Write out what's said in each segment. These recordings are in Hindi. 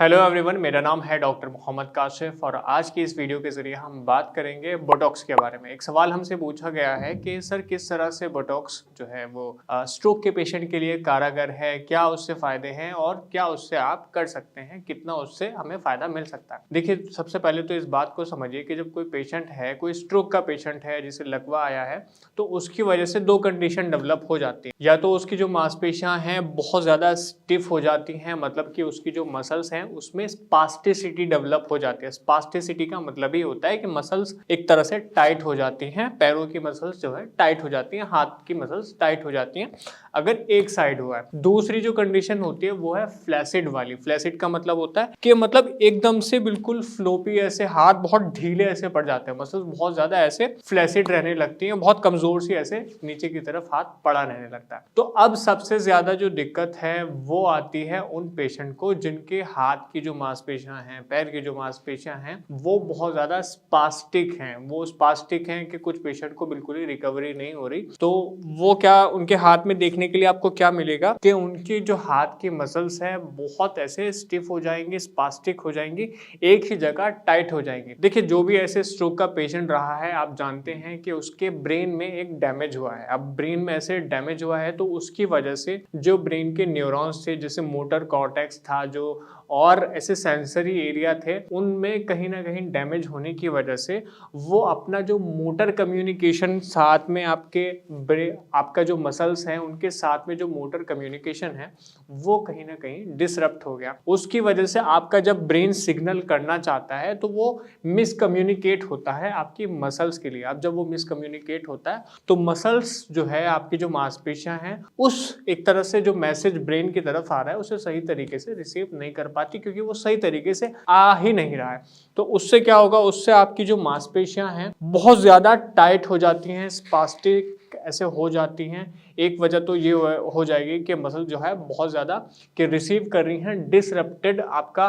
हेलो एवरीवन, मेरा नाम है डॉक्टर मोहम्मद काशिफ और आज की इस वीडियो के ज़रिए हम बात करेंगे बोटॉक्स के बारे में। एक सवाल हमसे पूछा गया है कि सर किस तरह से बोटॉक्स जो है वो स्ट्रोक के पेशेंट के लिए कारगर है, क्या उससे फ़ायदे हैं और क्या उससे आप कर सकते हैं, कितना उससे हमें फ़ायदा मिल सकता है। देखिए, सबसे पहले तो इस बात को समझिए कि जब कोई पेशेंट है, कोई स्ट्रोक का पेशेंट है जिसे लकवा आया है, तो उसकी वजह से दो कंडीशन डेवलप हो जाती है। या तो उसकी जो मांसपेशियाँ हैं बहुत ज़्यादा स्टिफ हो जाती हैं, मतलब कि उसकी जो मसल्स हैं उसमें स्पास्टिसिटी डेवलप हो जाती है। स्पास्टिसिटी का मतलब ही होता है कि मसल्स एक तरह से टाइट हो जाती हैं, पैरों की मसल्स जो है टाइट हो जाती हैं, हाथ की मसल्स टाइट हो जाती हैं अगर एक साइड हुआ है। दूसरी जो कंडीशन होती है वो है फ्लैसिड वाली। फ्लैसिड का मतलब होता है कि मतलब एकदम से बिल्कुल फ्लोपी, ऐसे हाथ बहुत ढीले ऐसे पड़ जाते हैं, मसल्स बहुत ज्यादा ऐसे फ्लैसिड रहने लगती हैं, बहुत कमजोर सी ऐसे नीचे की तरफ हाथ पड़ा रहने लगता है। तो अब सबसे ज्यादा जो दिक्कत है वो आती है उन पेशेंट को जिनके हाथ की जो मांसपेशियां हैं, पैर की जो मांसपेशियां हैं वो बहुत ज्यादा स्पास्टिक हैं। वो स्पास्टिक हैं कि कुछ पेशेंट को बिल्कुल ही रिकवरी नहीं हो रही। तो वो क्या, उनके हाथ में देखने के लिए आपको क्या मिलेगा कि उनकी जो हाथ की मसल्स है बहुत ऐसे स्टिफ हो जाएंगी, स्पास्टिक हो जाएंगी, एक ही जगह टाइट हो जाएंगी। देखिए, जो भी ऐसे स्ट्रोक का पेशेंट रहा है, आप जानते हैं कि उसके ब्रेन में एक डैमेज हुआ है। अब ब्रेन में ऐसे डैमेज हुआ है तो उसकी वजह से जो ब्रेन के न्यूरॉन्स थे, जैसे मोटर कॉर्टेक्स था जो और ऐसे सेंसरी एरिया थे, उनमें कहीं ना कहीं डैमेज होने की वजह से वो अपना जो मोटर कम्युनिकेशन साथ में आपका जो मसल्स हैं उनके साथ में जो मोटर कम्युनिकेशन है वो कहीं ना कहीं डिसरप्ट हो गया। उसकी वजह से आपका जब ब्रेन सिग्नल करना चाहता है तो वो मिसकम्युनिकेट होता है आपकी मसल्स के लिए। अब जब वो मिसकम्युनिकेट होता है तो मसल्स जो है, आपकी जो मांसपेशियां हैं, उस एक तरह से जो मैसेज ब्रेन की तरफ आ रहा है उसे सही तरीके से रिसीव नहीं कर पाती, क्योंकि वो सही तरीके से आ ही नहीं रहा है। तो उससे क्या होगा, उससे आपकी जो मांसपेशियां हैं बहुत ज्यादा टाइट हो जाती हैं, स्पास्टिक ऐसे हो जाती हैं। एक वजह तो ये हो जाएगी कि मसल जो है बहुत ज्यादा कि रिसीव कर रही हैं, डिसरप्टेड आपका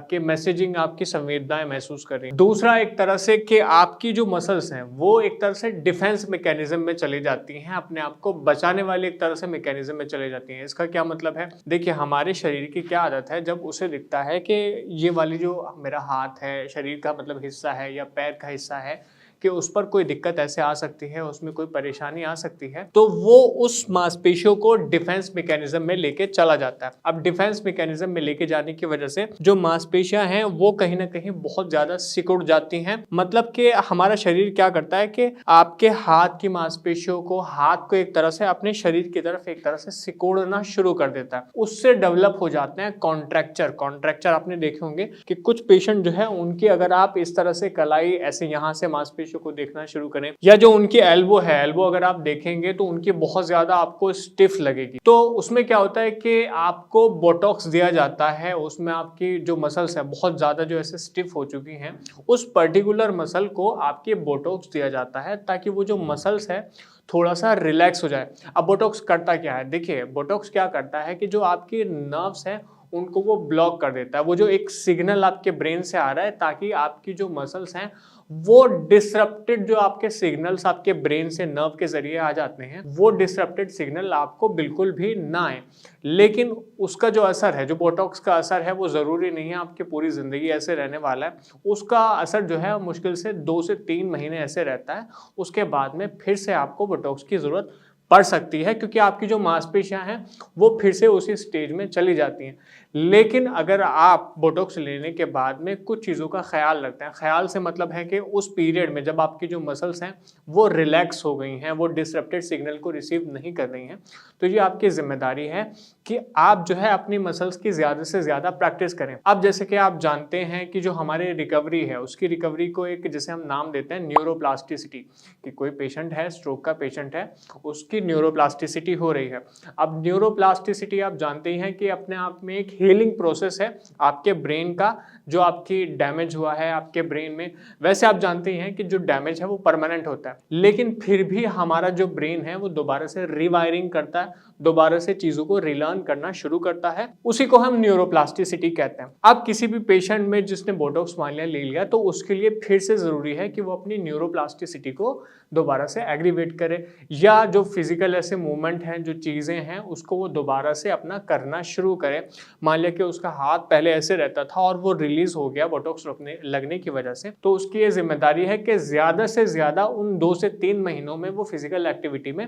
के मैसेजिंग, आपकी संवेदनाएं महसूस कर रही हैं। दूसरा एक तरह से कि आपकी जो मसल्स हैं वो एक तरह से डिफेंस मैकेनिज्म में चली जाती हैं, अपने आप को बचाने वाली एक तरह से मैकेनिज्म में चले जाती हैं। इसका क्या मतलब है, देखिए हमारे शरीर की क्या आदत है, जब उसे दिखता है कि ये वाली जो मेरा हाथ है, शरीर का मतलब हिस्सा है या पैर का हिस्सा है, कि उस पर कोई दिक्कत ऐसे आ सकती है, उसमें कोई परेशानी आ सकती है, तो वो उस मांसपेशियों को डिफेंस मैकेनिज्म में लेके चला जाता है। अब डिफेंस मैकेनिज्म में लेके जाने की वजह से जो मांसपेशियां हैं वो कहीं ना कहीं बहुत ज्यादा सिकुड़ जाती हैं। मतलब कि हमारा शरीर क्या करता है कि आपके हाथ की मांसपेशियों को, हाथ को एक तरह से अपने शरीर की तरफ एक तरह से सिकोड़ना शुरू कर देता है। उससे डेवलप हो जाते हैं कॉन्ट्रैक्चर। कॉन्ट्रैक्चर आपने देखे होंगे कि कुछ पेशेंट जो है उनकी, अगर आप इस तरह से कलाई ऐसे यहाँ से मांसपेशियों को देखना शुरू करें, या जो उनकी एल्बो है, एल्बो अगर आप देखेंगे तो उनकी बहुत ज्यादा आपको स्टिफ लगेगी। तो उसमें क्या होता है कि आपको बोटॉक्स दिया जाता है, उसमें आपकी जो मसल्स है बहुत ज्यादा जो ऐसे स्टिफ हो चुकी हैं, उस पर्टिकुलर मसल को आपके बोटॉक्स दिया जाता है ताकि वो जो मसल्स है थोड़ा सा रिलैक्स हो जाए। अब बोटॉक्स करता क्या है, देखिए बोटॉक्स क्या करता है कि जो आपके नर्व्स हैं उनको वो ब्लॉक कर देता है। वो जो एक सिग्नल आपके ब्रेन से आ रहा है ताकि आपकी जो मसल्स हैं वो डिसरप्टेड, जो आपके सिग्नल्स आपके ब्रेन से नर्व के जरिए आ जाते हैं, वो डिसरप्टेड सिग्नल आपको बिल्कुल भी ना आए। लेकिन उसका जो असर है, जो बोटॉक्स का असर है, वो जरूरी नहीं है आपकी पूरी जिंदगी ऐसे रहने वाला है। उसका असर जो है मुश्किल से 2 से 3 महीने ऐसे रहता है। उसके बाद में फिर से आपको बोटॉक्स की जरूरत पड़ सकती है, क्योंकि आपकी जो मांसपेशियां हैं वो फिर से उसी स्टेज में चली जाती हैं। लेकिन अगर आप बोटॉक्स लेने के बाद में कुछ चीज़ों का ख्याल रखते हैं, ख्याल से मतलब है कि उस पीरियड में जब आपकी जो मसल्स हैं वो रिलैक्स हो गई हैं, वो डिसरप्टेड सिग्नल को रिसीव नहीं कर रही हैं, तो ये आपकी जिम्मेदारी है कि आप जो है अपनी मसल्स की ज़्यादा से ज़्यादा प्रैक्टिस करें। अब जैसे कि आप जानते हैं कि जो हमारी रिकवरी है, उसकी रिकवरी को एक जैसे हम नाम देते हैं न्यूरोप्लास्टिसिटी, कि कोई पेशेंट है, स्ट्रोक का पेशेंट है, उसकी न्यूरोप्लास्टिसिटी हो रही है। अब न्यूरोप्लास्टिसिटी आप जानते ही हैं कि अपने आप में एक हीलिंग प्रोसेस है आपके ब्रेन का, जो आपकी डैमेज हुआ है आपके ब्रेन में। वैसे आप जानते ही हैं कि जो डैमेज है वो परमानेंट होता है, लेकिन फिर भी हमारा जो ब्रेन है वो दोबारा से रिवायरिंग करता है, दोबारा से चीजों को रिलर्न करना शुरू करता है। उसी को हम न्यूरोप्लास्टिसिटी कहते हैं। अब किसी भी पेशेंट में जिसने बोटॉक्स मान लिया ले लिया तो उसके लिए फिर से जरूरी है कि वो अपनी न्यूरोप्लास्टिसिटी को दोबारा से एग्रीवेट करे, या जो फिजिकल ऐसे मूवमेंट हैं, जो चीजें हैं, उसको वो दोबारा से अपना करना शुरू करे। मान लिया कि उसका हाथ पहले ऐसे रहता था और वो रिलीज हो गया बोटॉक्स लगने की वजह से, तो उसकी ये जिम्मेदारी है कि ज्यादा से ज्यादा उन 2 से 3 महीनों में वो फिजिकल एक्टिविटी में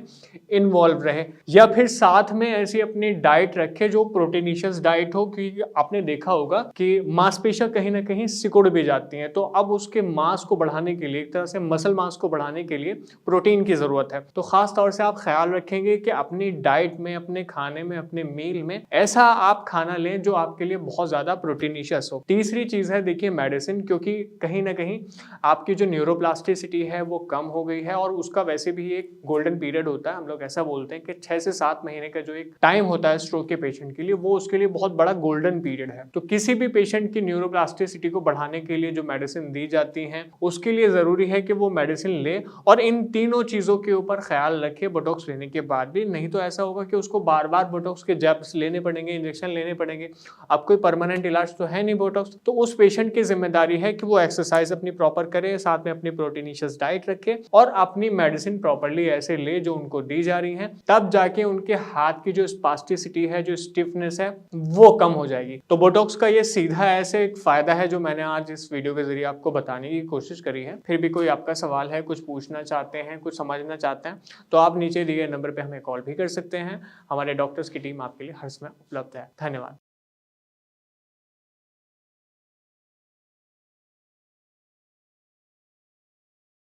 इन्वॉल्व रहे, या फिर साथ में ऐसी अपनी डाइट रखे जो प्रोटीनिशियस डाइट हो, क्योंकि आपने देखा होगा कि मांसपेशियां कहीं ना कहीं सिकुड़ भी जाती हैं, तो अब उसके मांस को बढ़ाने के लिए, एक तरह से मसल मास को बढ़ाने के लिए प्रोटीन की जरूरत है। तो खास तौर से आप ख्याल रखेंगे कि अपनी डाइट में, अपने खाने में, अपने मील में ऐसा आप खाना लें जो आपके लिए बहुत ज्यादा प्रोटीनिशियस हो। तीसरी चीज है देखिए मेडिसिन, क्योंकि कहीं ना कहीं आपकी जो न्यूरोप्लास्टिसिटी है वो कम हो गई है, और उसका वैसे भी एक गोल्डन पीरियड होता है। हम लोग ऐसा बोलते हैं कि 6 से 7 महीने का जो एक टाइम होता है स्ट्रोक के पेशेंट के लिए, वो उसके लिए बहुत बड़ा गोल्डन पीरियड है। तो किसी भी पेशेंट की न्यूरोप्लास्टिसिटी को बढ़ाने के लिए जो मेडिसिन दी जाती हैं, उसके लिए जरूरी है कि वो मेडिसिन ले और इन तीनों चीजों के ऊपर ख्याल रखे बोटॉक्स लेने के बाद भी। नहीं तो ऐसा होगा कि उसको बार बार बोटॉक्स के जैब्स लेने पड़ेंगे, इंजेक्शन लेने पड़ेंगे। अब कोई परमानेंट इलाज तो है नहीं बोटॉक्स। तो उस पेशेंट की जिम्मेदारी है कि वो एक्सरसाइज अपनी प्रॉपर करे, साथ में अपनी प्रोटीनिशियस डाइट रखे और अपनी मेडिसिन प्रॉपरली ऐसे ले जो उनको दी जा रही है, तब जाके उनके हाथ की जो स्पास्टिसिटी है, जो स्टिफनेस है, वो कम हो जाएगी। तो बोटॉक्स का ये सीधा ऐसे एक फायदा है जो मैंने आज इस वीडियो के जरिए आपको बताने की कोशिश करी है। फिर भी कोई आपका सवाल है, कुछ पूछना चाहते हैं, कुछ समझना चाहते हैं, तो आप नीचे दिए गए नंबर पे हमें कॉल भी कर सकते हैं। हमारे डॉक्टर्स की टीम आपके लिए हर समय उपलब्ध है। धन्यवाद।